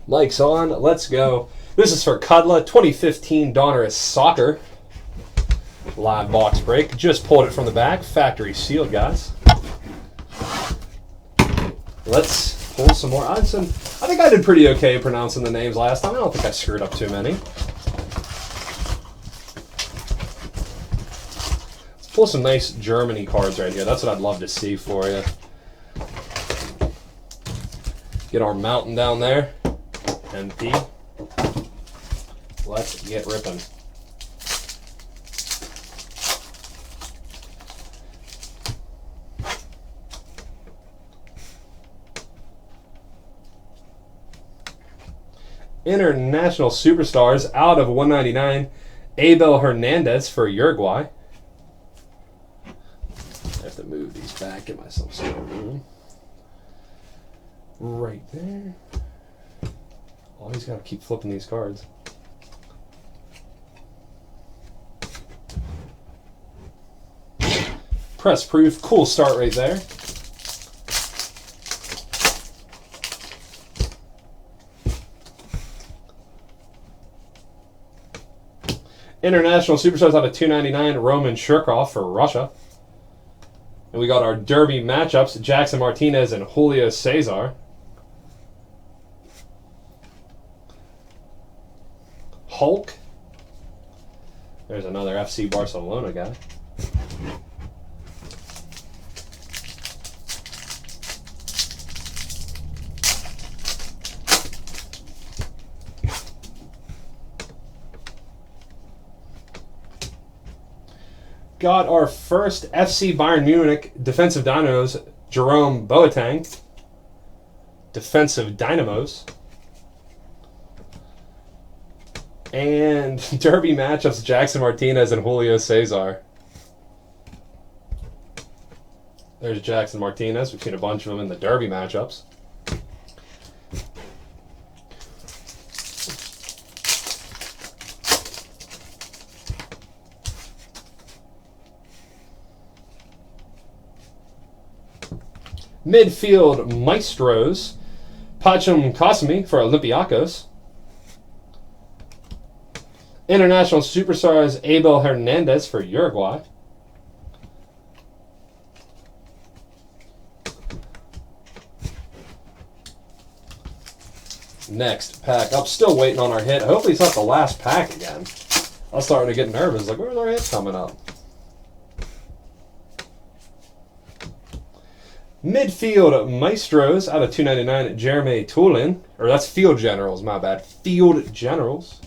Mic's on. Let's go. This is for Kudlas, 2015 Donruss Soccer. Live box break. Just pulled it from the back. Factory sealed, guys. Let's pull some more. I think I did pretty okay pronouncing the names last time. I don't think I screwed up too many. Let's pull some nice Germany cards right here. That's what I'd love to see for you. Get our mountain down there. MP. Let's get ripping. International Superstars out of 199. Abel Hernandez for Uruguay. I have to move these back, get myself some room. Right there. Always got to keep flipping these cards. Press proof. Cool start right there. International Superstars out of 299. Roman Shirkoff for Russia. And we got our Derby matchups. Jackson Martinez and Julio Cesar. Hulk. There's another FC Barcelona guy. Got our first FC Bayern Munich defensive dynamos, Jerome Boateng. Defensive dynamos. And Derby matchups, Jackson Martinez and Julio Cesar. There's Jackson Martinez. We've seen a bunch of them in the Derby matchups. Midfield Maestros, Pacham Kasmi for Olympiacos. International Superstars, Abel Hernandez for Uruguay. Next pack up. Still waiting on our hit. Hopefully it's not the last pack again. I was starting to get nervous. Like, where's our hit coming up? Midfield Maestros out of 299. Jeremy Tulin. Or that's Field Generals, my bad. Field Generals.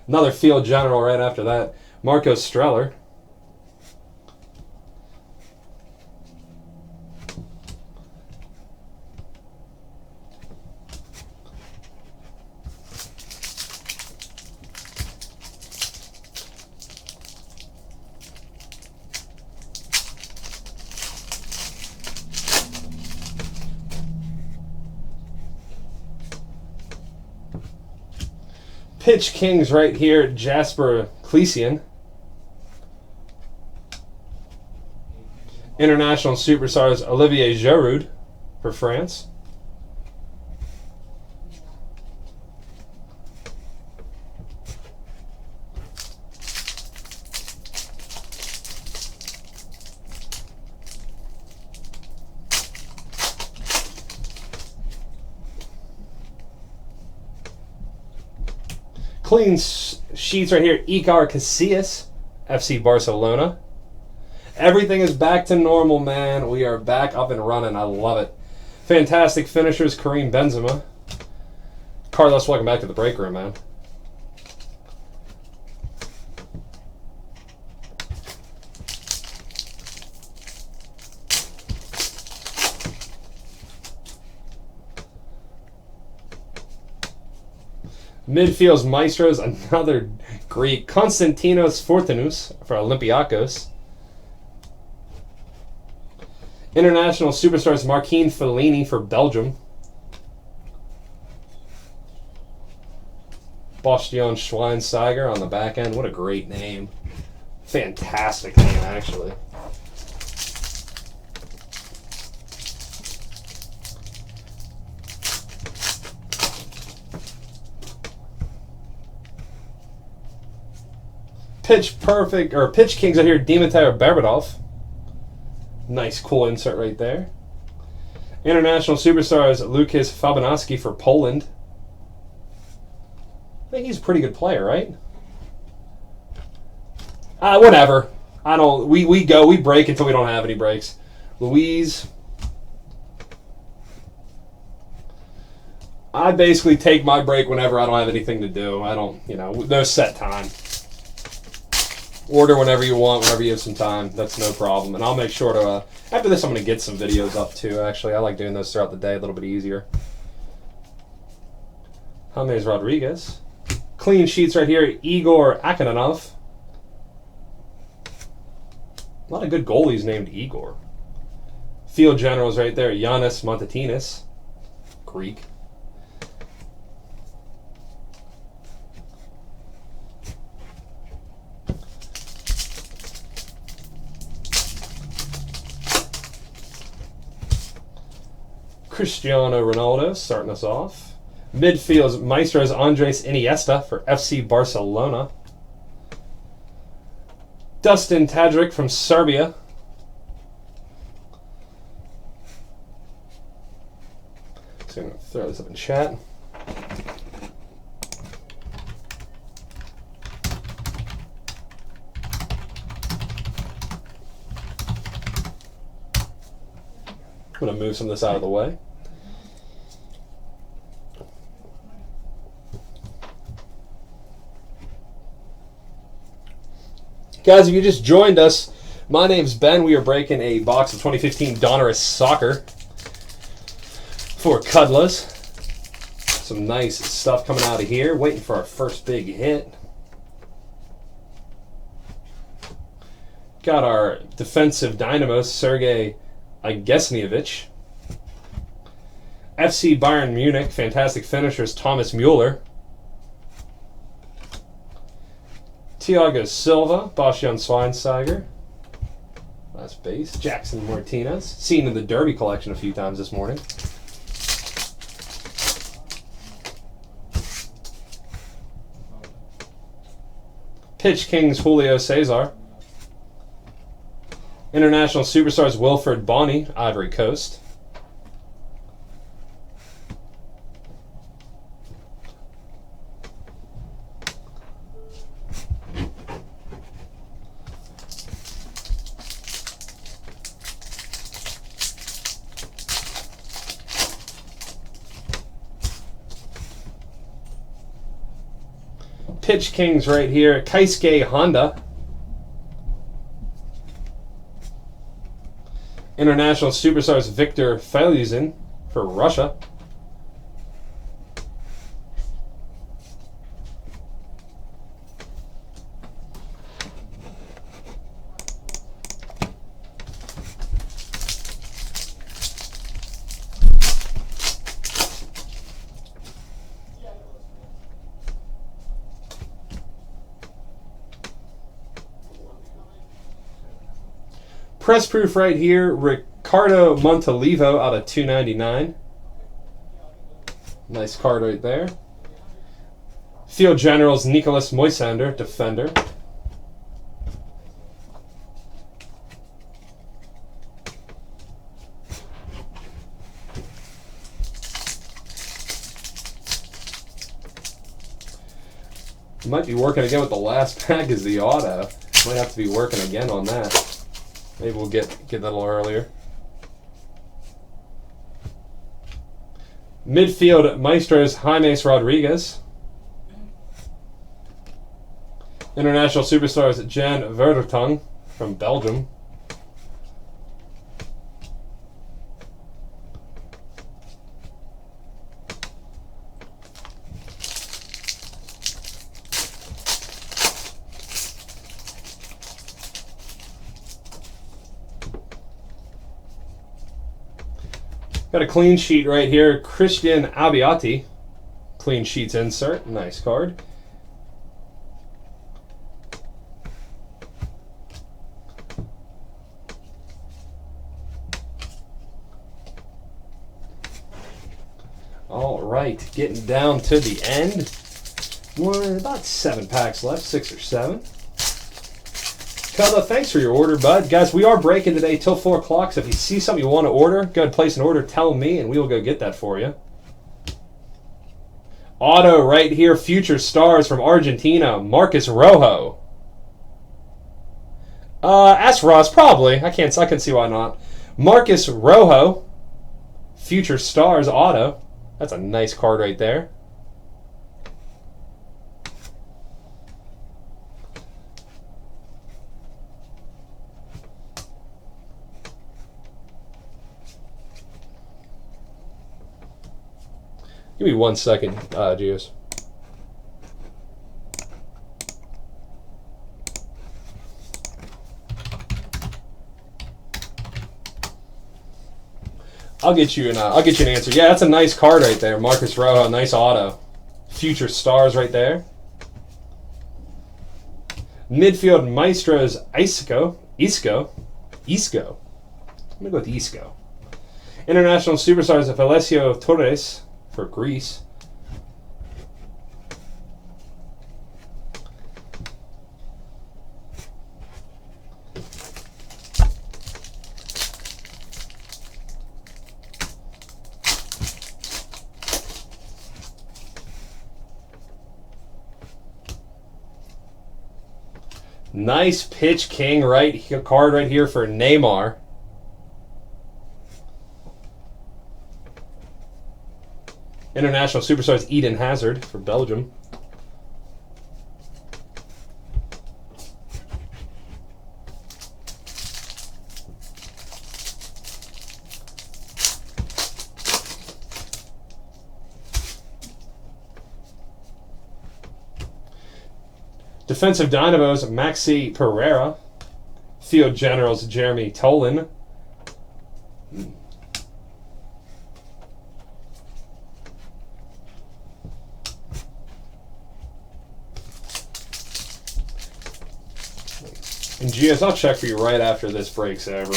Another Field General right after that. Marco Streller. Pitch Kings right here, Jasper Clesian. International Superstars, Olivier Giroud for France. Clean sheets right here. Iker Casillas, FC Barcelona. Everything is back to normal, man. We are back up and running. I love it. Fantastic finishers, Karim Benzema. Carlos, welcome back to the break room, man. Midfields Maestros, another Greek. Konstantinos Fortunus for Olympiacos. International Superstars, Marquinhos Fellaini for Belgium. Bastian Schweinsteiger on the back end. What a great name. Fantastic name, actually. Pitch Perfect, or Pitch Kings out here, Dimitar Berbatov. Nice, cool insert right there. International Superstars, Lukas Fabianski for Poland. I think he's a pretty good player, right? Whatever. I don't. We break until we don't have any breaks. Louise. I basically take my break whenever I don't have anything to do. I don't, no set time. Order whenever you want, whenever you have some time. That's no problem. And I'll make sure to, after this, I'm going to get some videos up too, actually. I like doing those throughout the day, a little bit easier. James Rodriguez. Clean sheets right here, Igor Akinanov. A lot of good goalies named Igor. Field generals right there, Giannis Montatinis. Greek. Cristiano Ronaldo starting us off. Midfields, Maestros Andres Iniesta for FC Barcelona. Dustin Tadrick from Serbia. Just going to throw this up in chat. I'm going to move some of this out of the way. Guys, if you just joined us, my name's Ben. We are breaking a box of 2015 Donruss Soccer for Kudlas. Some nice stuff coming out of here. Waiting for our first big hit. Got our defensive dynamo, Sergei Igesnievich. FC Bayern Munich, fantastic finishers, Thomas Mueller. Thiago Silva, Bastian Schweinsteiger. Last base. Jackson Martinez. Seen in the Derby collection a few times this morning. Pitch Kings, Julio Cesar. International Superstars, Wilfred Bonney, Ivory Coast. Pitch Kings right here, Keisuke Honda. International Superstars, Victor Felyuzin for Russia. Press proof right here, Ricardo Montalivo out of 299. Nice card right there. Field Generals, Nicholas Moisander, defender. Might be working again with the last pack is the auto. Might have to be working again on that. Maybe we'll get that a little earlier. Midfield, Maestros, James Rodriguez. International Superstars, Jan Verdertung from Belgium. Got a clean sheet right here. Christian Abiati. Clean sheets insert. Nice card. All right, getting down to the end. About 7 packs left, 6 or 7. Kudlas, thanks for your order, bud. Guys, we are breaking today till 4 o'clock, so if you see something you want to order, go ahead and place an order, tell me, and we will go get that for you. Auto right here, Future Stars from Argentina, Marcus Rojo. Ask Ross, probably. I can see why not. Marcus Rojo, Future Stars auto. That's a nice card right there. Give me 1 second, Gios. I'll get you an answer. Yeah, that's a nice card right there, Marcus Rojo, nice auto. Future Stars right there. Midfield Maestros Isco. I'm gonna go with Isco. International Superstars of Alessio Torres for Greece. Nice pitch king card right here for Neymar. International Superstars Eden Hazard for Belgium. Defensive Dynamos Maxi Pereira. Field Generals Jeremy Tolan. And Gios, I'll check for you right after this breaks over.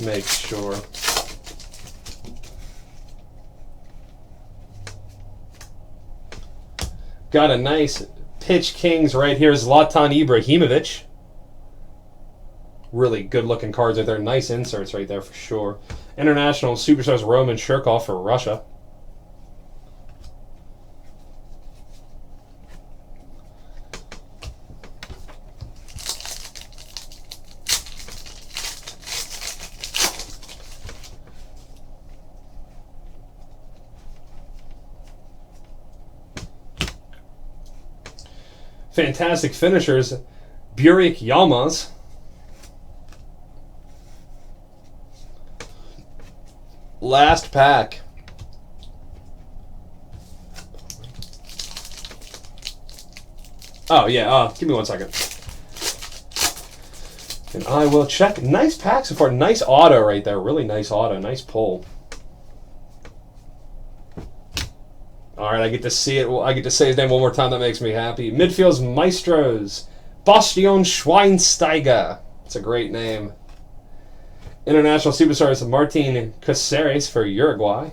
Make sure. Got a nice pitch kings right here. Zlatan Ibrahimovic. Really good looking cards right there. Nice inserts right there for sure. International Superstars Roman Shirkov for Russia. Fantastic finishers, Burik Yilmaz. Last pack. Oh, yeah, give me 1 second. And I will check. Nice pack so far. Nice auto right there. Really nice auto. Nice pull. All right, I get to see it. I get to say his name one more time. That makes me happy. Midfield's Maestros, Bastian Schweinsteiger. It's a great name. International Superstars Martin Caceres for Uruguay.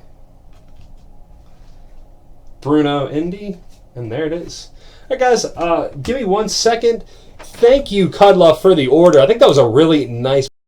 Bruno Indy, and there it is. All right, guys, give me 1 second. Thank you, Kudlas, for the order. I think that was a really nice